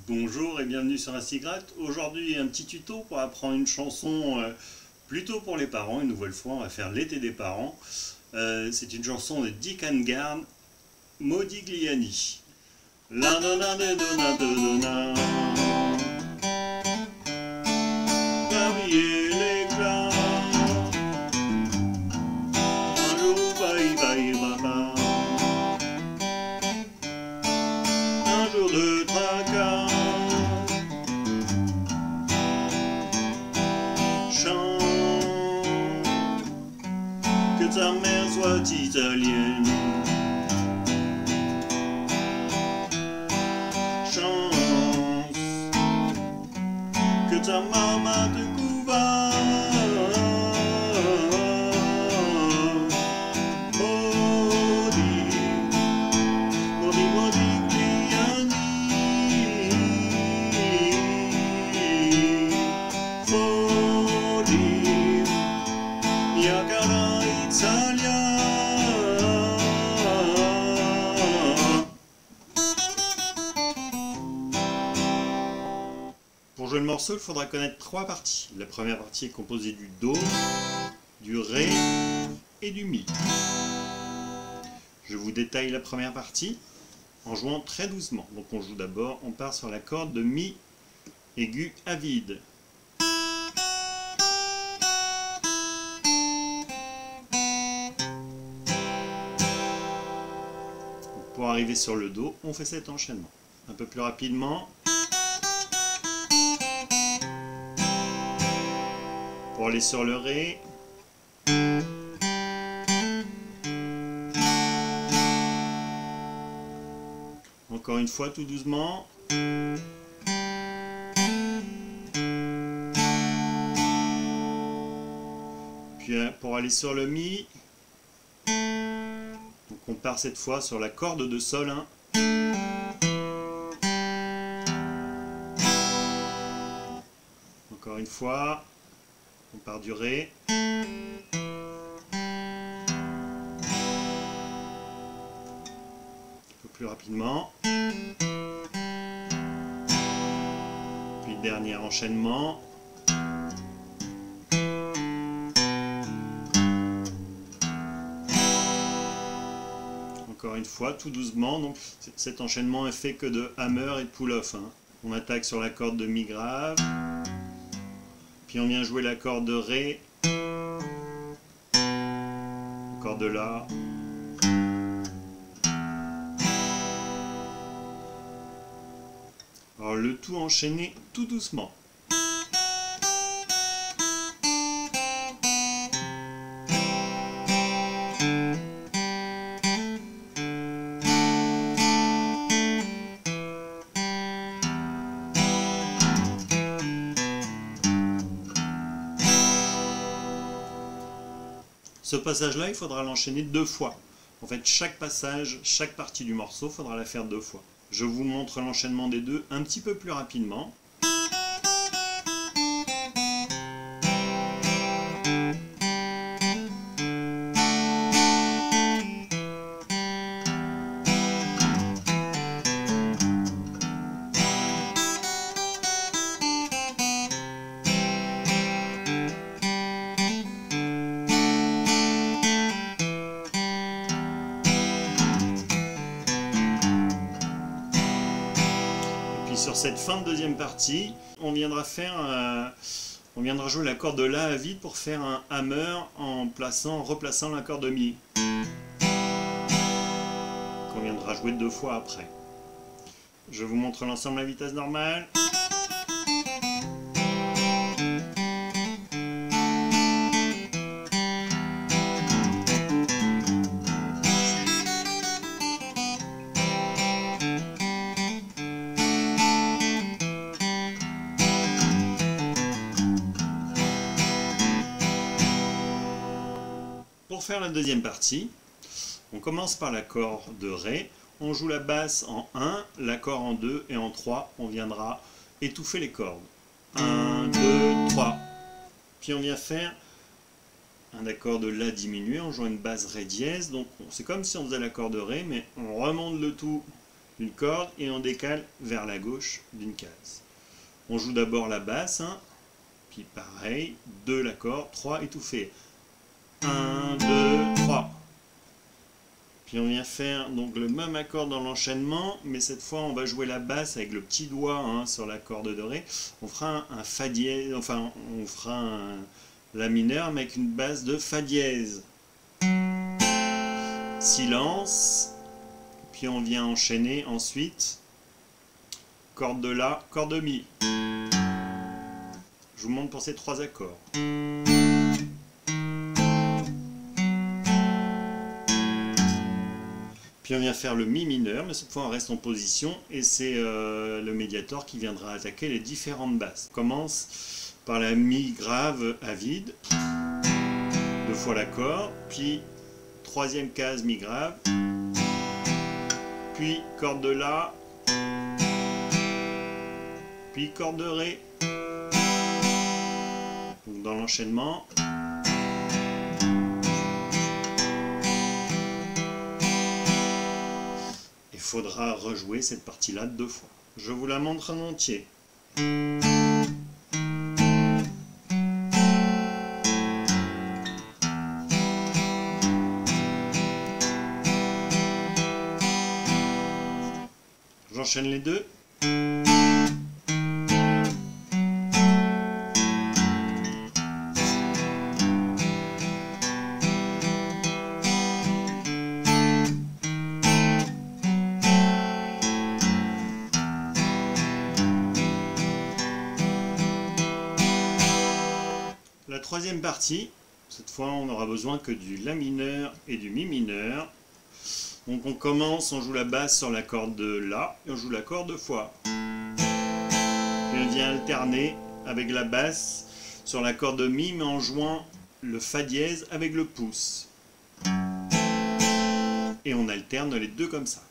Bonjour et bienvenue sur Instigratte. Aujourd'hui un petit tuto pour apprendre une chanson plutôt pour les parents. Une nouvelle fois on va faire l'été des parents. C'est une chanson de Dick Gard, Modigliani. La na na na na na na. Babiller l'éclat. Un jour bye bye papa. Un jour de tracas. Chante que ta mère soit italienne. Chance que ta maman te couva. Maudit, maudit, Modigliani. Folie, mia cara Italia. Pour jouer le morceau, il faudra connaître trois parties. La première partie est composée du Do, du Ré et du Mi. Je vous détaille la première partie en jouant très doucement. Donc on joue d'abord, on part sur la corde de Mi aigu à vide. Pour arriver sur le Do, on fait cet enchaînement. Un peu plus rapidement. Pour aller sur le Ré. Encore une fois, tout doucement. Puis pour aller sur le Mi. Donc on part cette fois sur la corde de Sol 1. Encore une fois. On part du Ré. Un peu plus rapidement. Puis dernier enchaînement. Encore une fois, tout doucement. Donc cet enchaînement est fait que de hammer et de pull-off. On attaque sur la corde de Mi grave. Puis on vient jouer la corde de Ré, corde de La, alors le tout enchaîné tout doucement. Ce passage-là, il faudra l'enchaîner deux fois. En fait, chaque passage, chaque partie du morceau, il faudra la faire deux fois. Je vous montre l'enchaînement des deux un petit peu plus rapidement. Sur cette fin de deuxième partie, on viendra jouer la corde de La à vide pour faire un hammer en replaçant la corde de Mi. Qu'on viendra jouer deux fois après. Je vous montre l'ensemble à vitesse normale. Pour faire la deuxième partie, on commence par la corde de Ré, on joue la basse en 1, l'accord en 2 et en 3, on viendra étouffer les cordes. 1, 2, 3. Puis on vient faire un accord de La diminué en jouant une basse Ré dièse, donc c'est comme si on faisait l'accord de Ré, mais on remonte le tout d'une corde et on décale vers la gauche d'une case. On joue d'abord la basse, hein, puis pareil, 2 l'accord, 3 étouffé. 1, 2, 3. Puis on vient faire donc le même accord dans l'enchaînement, mais cette fois on va jouer la basse avec le petit doigt hein, sur la corde de Ré. On fera un Fa dièse, enfin on fera un La mineur mais avec une basse de Fa dièse. Silence. Puis on vient enchaîner ensuite corde de La, corde de Mi. Je vous montre pour ces 3 accords. Puis on vient faire le Mi mineur, mais cette fois on reste en position et c'est le médiator qui viendra attaquer les différentes basses. On commence par la Mi grave à vide, 2 fois l'accord, puis 3e case Mi grave, puis corde de La, puis corde de Ré. Donc dans l'enchaînement, il faudra rejouer cette partie-là 2 fois. Je vous la montre en entier. J'enchaîne les 2. La 3e partie, cette fois on n'aura besoin que du La mineur et du Mi mineur. Donc on commence, on joue la basse sur la corde de La et on joue l'accord 2 fois. Puis on vient alterner avec la basse sur la corde de Mi mais en jouant le Fa dièse avec le pouce. Et on alterne les 2 comme ça.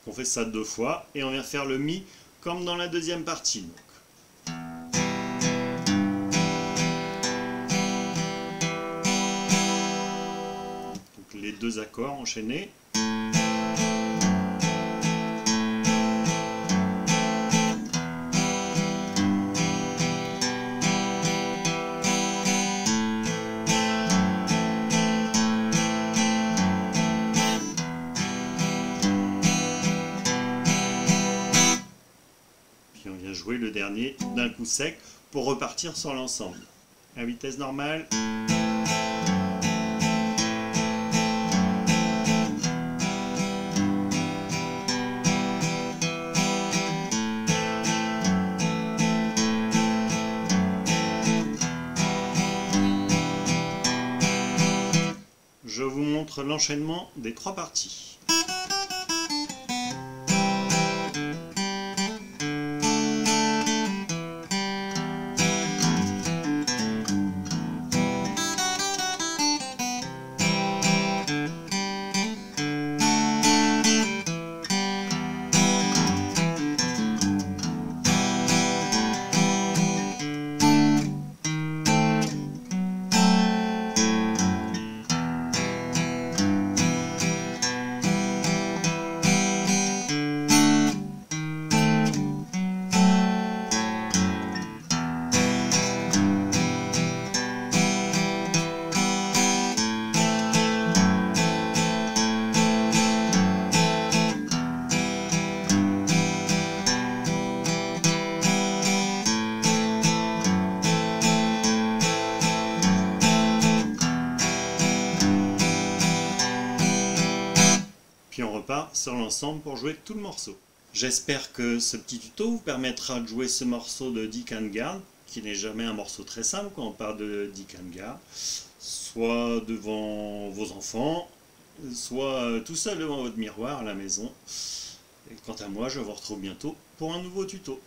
On fait ça 2 fois et on vient faire le Mi comme dans la 2e partie. Donc les 2 accords enchaînés. Puis on vient jouer le dernier d'un coup sec pour repartir sur l'ensemble. À vitesse normale. Je vous montre l'enchaînement des 3 parties. Puis on repart sur l'ensemble pour jouer tout le morceau. J'espère que ce petit tuto vous permettra de jouer ce morceau de Dick Gard, qui n'est jamais un morceau très simple quand on parle de Dick Gard, soit devant vos enfants, soit tout seul devant votre miroir à la maison. Et quant à moi, je vous retrouve bientôt pour un nouveau tuto.